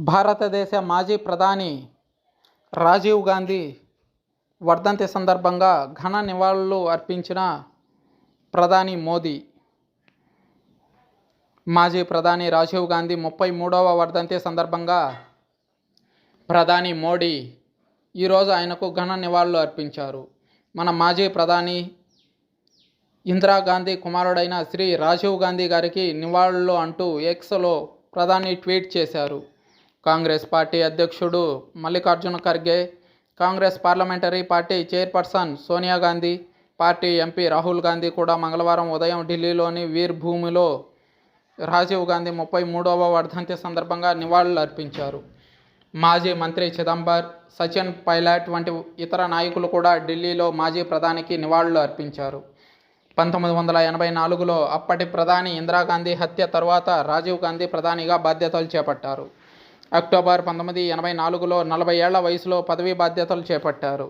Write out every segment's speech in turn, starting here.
భారతదేశ మాజీ ప్రధాని రాజీవ్ గాంధీ వర్ధంతి సందర్భంగా ఘన నివాళులు అర్పించిన ప్రధాని మోదీ. మాజీ ప్రధాని రాజీవ్ గాంధీ 33వ వర్ధంతి సందర్భంగా ప్రధాని మోడీ ఈరోజు ఆయనకు ఘన నివాళులు అర్పించారు. మన మాజీ ప్రధాని ఇందిరాగాంధీ కుమారుడైన శ్రీ రాజీవ్ గాంధీ గారికి నివాళులు అంటూ ఎక్స్లో ప్రధాని ట్వీట్ చేశారు. కాంగ్రెస్ పార్టీ అధ్యక్షుడు Mallikarjuna Kharge, Congress parliamentary party chairperson Sonia Gandhi, party MP Rahul Gandhi కూడా మంగళవారం ఉదయం ఢిల్లీలోని వీర్ భూమిలో రాజీవ్ గాంధీ 33వ వర్ధంతి సందర్భంగా నివాళులు అర్పించారు. మాజీ మంత్రి చిదంబర్, సచిన్ పైలట్ వంటి ఇతర నాయకులు కూడా ఢిల్లీలో మాజీ ప్రధానికి నివాళులు అర్పించారు. 1984లో అప్పటి ప్రధాని ఇందిరాగాంధీ హత్య తరువాత రాజీవ్ గాంధీ ప్రధానిగా బాధ్యతలు చేపట్టారు. అక్టోబర్ 1984లో 40 ఏళ్ల వయసులో పదవీ బాధ్యతలు చేపట్టారు.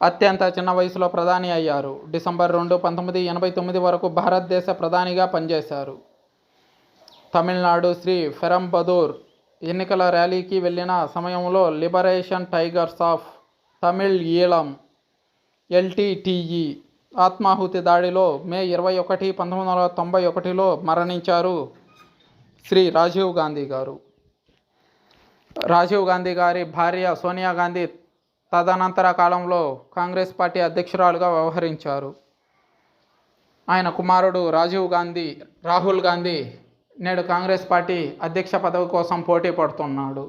అత్యంత చిన్న వయసులో ప్రధాని అయ్యారు. డిసెంబర్ 2, 1989 వరకు భారతదేశ ప్రధానిగా పనిచేశారు. తమిళనాడు శ్రీ పెరంబదూర్ ఎన్నికల ర్యాలీకి వెళ్లిన సమయంలో liberation tigers of Tamil Eelam LTTE ఆత్మాహుతి దాడిలో మే 21, 1991లో మరణించారు శ్రీ రాజీవ్ గాంధీ గారు. రాజీవ్ గాంధీ గారి భార్య సోనియా గాంధీ తదనంతర కాలంలో కాంగ్రెస్ పార్టీ అధ్యక్షురాలుగా వ్యవహరించారు. ఆయన కుమారుడు రాహుల్ గాంధీ నేడు కాంగ్రెస్ పార్టీ అధ్యక్ష పదవి కోసం పోటీ పడుతున్నాడు.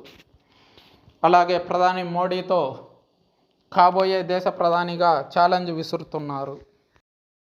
అలాగే ప్రధాని మోడీతో కాబోయే దేశ ప్రధానిగా ఛాలెంజ్ విసురుతున్నారు.